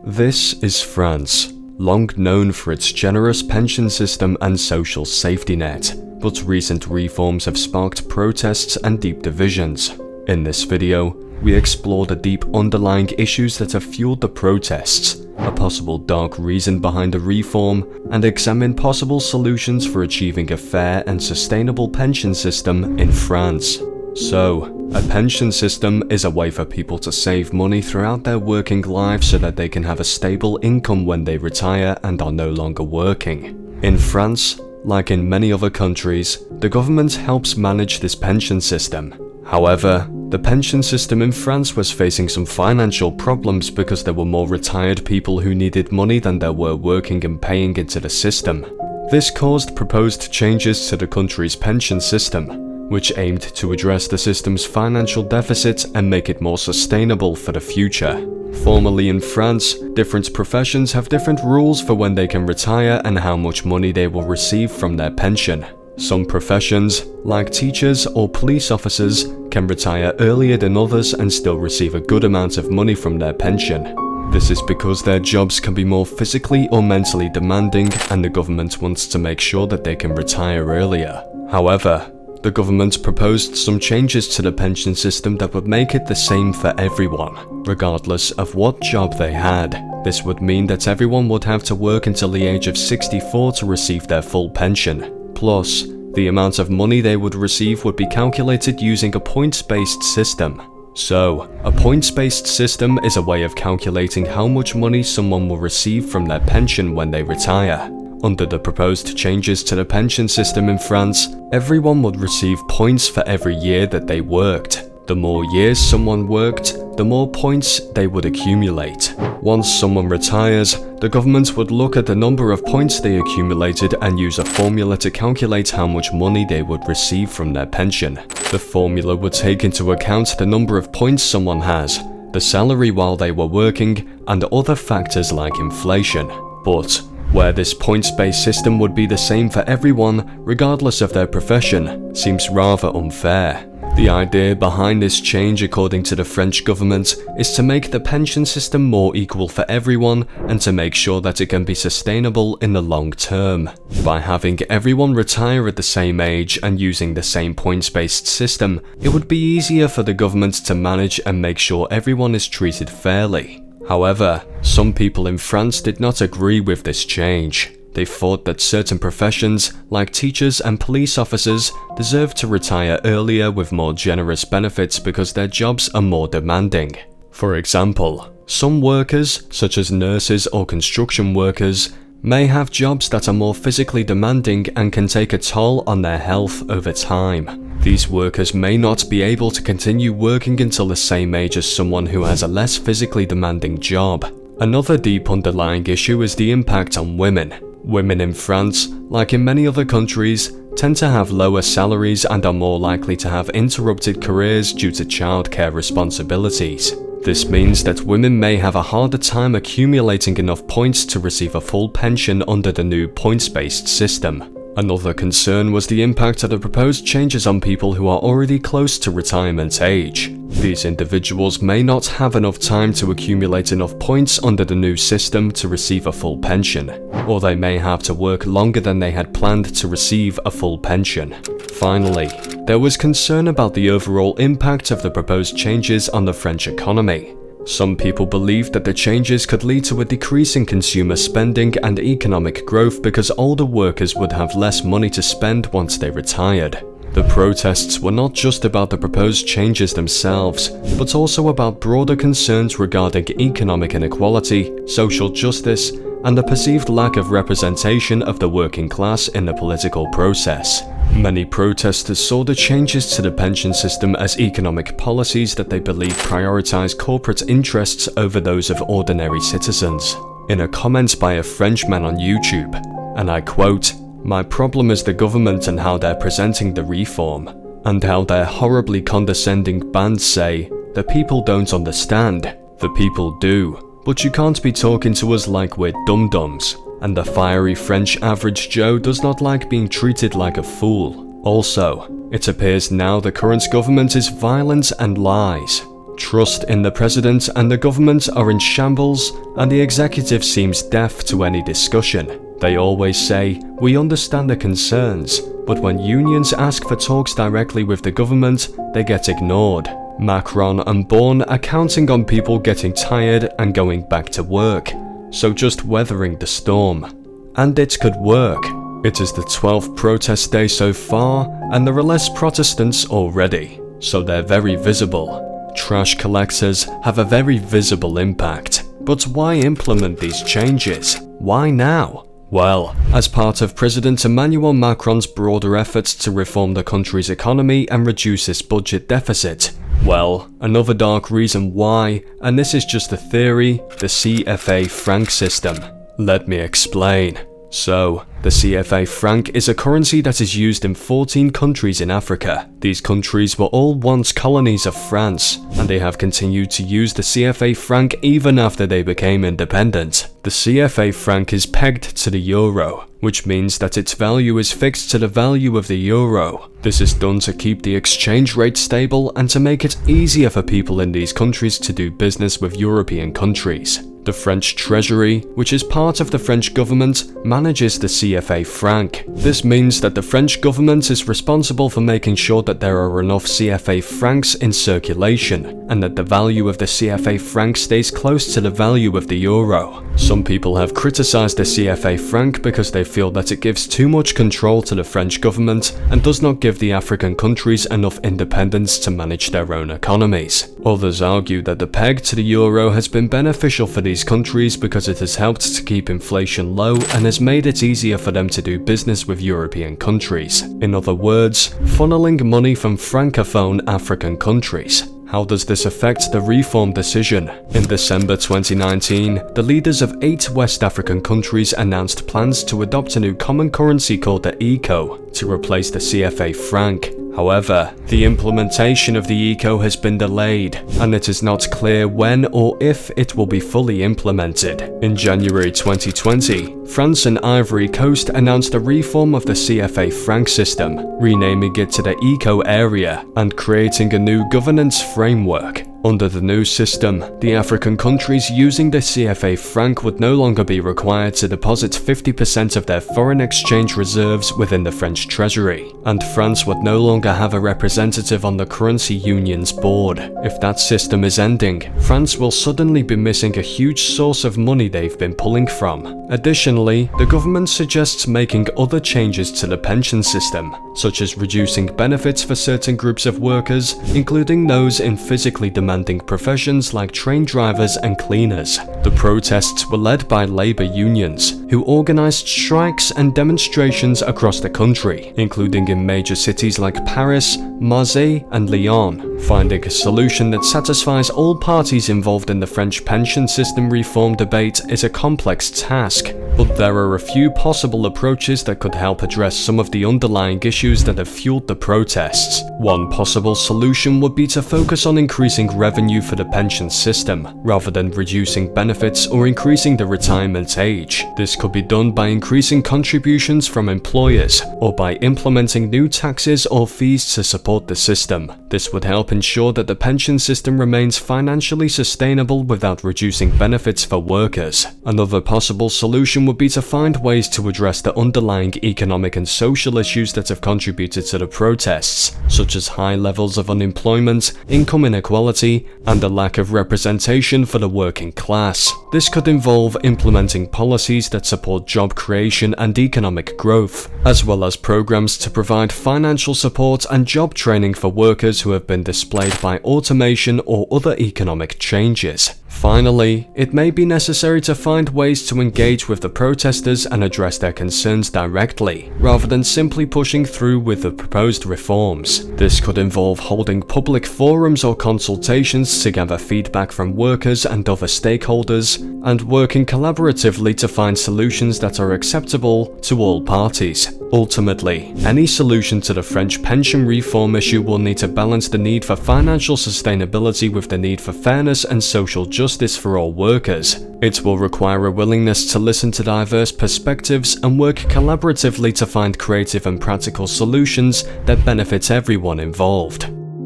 This is France, long known for its generous pension system and social safety net, but recent reforms have sparked protests and deep divisions. In this video, we explore the deep underlying issues that have fueled the protests, a possible dark reason behind the reform, and examine possible solutions for achieving a fair and sustainable pension system in France. So, a pension system is a way for people to save money throughout their working lives so that they can have a stable income when they retire and are no longer working. In France, like in many other countries, the government helps manage this pension system. However, the pension system in France was facing some financial problems because there were more retired people who needed money than there were working and paying into the system. This caused proposed changes to the country's pension system, which aimed to address the system's financial deficit and make it more sustainable for the future. Formerly in France, different professions have different rules for when they can retire and how much money they will receive from their pension. Some professions, like teachers or police officers, can retire earlier than others and still receive a good amount of money from their pension. This is because their jobs can be more physically or mentally demanding, and the government wants to make sure that they can retire earlier. However, the government proposed some changes to the pension system that would make it the same for everyone, regardless of what job they had. This would mean that everyone would have to work until the age of 64 to receive their full pension. Plus, the amount of money they would receive would be calculated using a points-based system. So, a points-based system is a way of calculating how much money someone will receive from their pension when they retire. Under the proposed changes to the pension system in France, everyone would receive points for every year that they worked. The more years someone worked, the more points they would accumulate. Once someone retires, the government would look at the number of points they accumulated and use a formula to calculate how much money they would receive from their pension. The formula would take into account the number of points someone has, the salary while they were working, and other factors like inflation. But where this points-based system would be the same for everyone, regardless of their profession, seems rather unfair. The idea behind this change, according to the French government, is to make the pension system more equal for everyone and to make sure that it can be sustainable in the long term. By having everyone retire at the same age and using the same points-based system, it would be easier for the government to manage and make sure everyone is treated fairly. However, some people in France did not agree with this change. They thought that certain professions, like teachers and police officers, deserve to retire earlier with more generous benefits because their jobs are more demanding. For example, some workers, such as nurses or construction workers, may have jobs that are more physically demanding and can take a toll on their health over time. These workers may not be able to continue working until the same age as someone who has a less physically demanding job. Another deep underlying issue is the impact on women. Women in France, like in many other countries, tend to have lower salaries and are more likely to have interrupted careers due to childcare responsibilities. This means that women may have a harder time accumulating enough points to receive a full pension under the new points-based system. Another concern was the impact of the proposed changes on people who are already close to retirement age. These individuals may not have enough time to accumulate enough points under the new system to receive a full pension, or they may have to work longer than they had planned to receive a full pension. Finally, there was concern about the overall impact of the proposed changes on the French economy. Some people believed that the changes could lead to a decrease in consumer spending and economic growth because older workers would have less money to spend once they retired. The protests were not just about the proposed changes themselves, but also about broader concerns regarding economic inequality, social justice, and the perceived lack of representation of the working class in the political process. Many protesters saw the changes to the pension system as economic policies that they believe prioritize corporate interests over those of ordinary citizens. In a comment by a Frenchman on YouTube, and I quote, "My problem is the government and how they're presenting the reform, and how their horribly condescending bands say, the people don't understand, the people do, but you can't be talking to us like we're dum-dums. And the fiery French average Joe does not like being treated like a fool. Also, it appears now the current government is violent and lies. Trust in the president and the government are in shambles, and the executive seems deaf to any discussion. They always say, "We understand the concerns," but when unions ask for talks directly with the government, they get ignored. Macron and Born are counting on people getting tired and going back to work, so just weathering the storm. And it could work. It is the 12th protest day so far, and there are less Protestants already, so they're very visible. Trash collectors have a very visible impact. But why implement these changes? Why now? Well, as part of President Emmanuel Macron's broader efforts to reform the country's economy and reduce its budget deficit. Well, another dark reason why, and this is just a theory, the CFA franc system. Let me explain. So, the CFA franc is a currency that is used in 14 countries in Africa. These countries were all once colonies of France, and they have continued to use the CFA franc even after they became independent. The CFA franc is pegged to the euro, which means that its value is fixed to the value of the euro. This is done to keep the exchange rate stable and to make it easier for people in these countries to do business with European countries. The French Treasury, which is part of the French government, manages the CFA franc. This means that the French government is responsible for making sure that there are enough CFA francs in circulation, and that the value of the CFA franc stays close to the value of the euro. Some people have criticized the CFA franc because they feel that it gives too much control to the French government and does not give the African countries enough independence to manage their own economies. Others argue that the peg to the euro has been beneficial for these countries because it has helped to keep inflation low and has made it easier for them to do business with European countries. In other words, funneling money from francophone African countries. How does this affect the reform decision? In December 2019, the leaders of 8 West African countries announced plans to adopt a new common currency called the ECO to replace the CFA franc. However, the implementation of the ECO has been delayed, and it is not clear when or if it will be fully implemented. In January 2020, France and Ivory Coast announced a reform of the CFA franc system, renaming it to the ECO area and creating a new governance framework. Under the new system, the African countries using the CFA franc would no longer be required to deposit 50% of their foreign exchange reserves within the French Treasury, and France would no longer have a representative on the currency union's board. If that system is ending, France will suddenly be missing a huge source of money they've been pulling from. Additionally, the government suggests making other changes to the pension system, such as reducing benefits for certain groups of workers, including those in physically demanding professions like train drivers and cleaners. The protests were led by labor unions, who organized strikes and demonstrations across the country, including in major cities like Paris, Marseille, and Lyon. Finding a solution that satisfies all parties involved in the French pension system reform debate is a complex task, but there are a few possible approaches that could help address some of the underlying issues that have fueled the protests. One possible solution would be to focus on increasing revenue for the pension system, rather than reducing benefits or increasing the retirement age. This could be done by increasing contributions from employers, or by implementing new taxes or fees to support the system. This would help ensure that the pension system remains financially sustainable without reducing benefits for workers. Another possible solution would be to find ways to address the underlying economic and social issues that have contributed to the protests, such as high levels of unemployment, income inequality, and a lack of representation for the working class. This could involve implementing policies that support job creation and economic growth, as well as programs to provide financial support and job training for workers who have been displaced by automation or other economic changes. Finally, it may be necessary to find ways to engage with the protesters and address their concerns directly, rather than simply pushing through with the proposed reforms. This could involve holding public forums or consultations to gather feedback from workers and other stakeholders, and working collaboratively to find solutions that are acceptable to all parties. Ultimately, any solution to the French pension reform issue will need to balance the need for financial sustainability with the need for fairness and social justice for all workers. It will require a willingness to listen to diverse perspectives and work collaboratively to find creative and practical solutions that benefit everyone involved.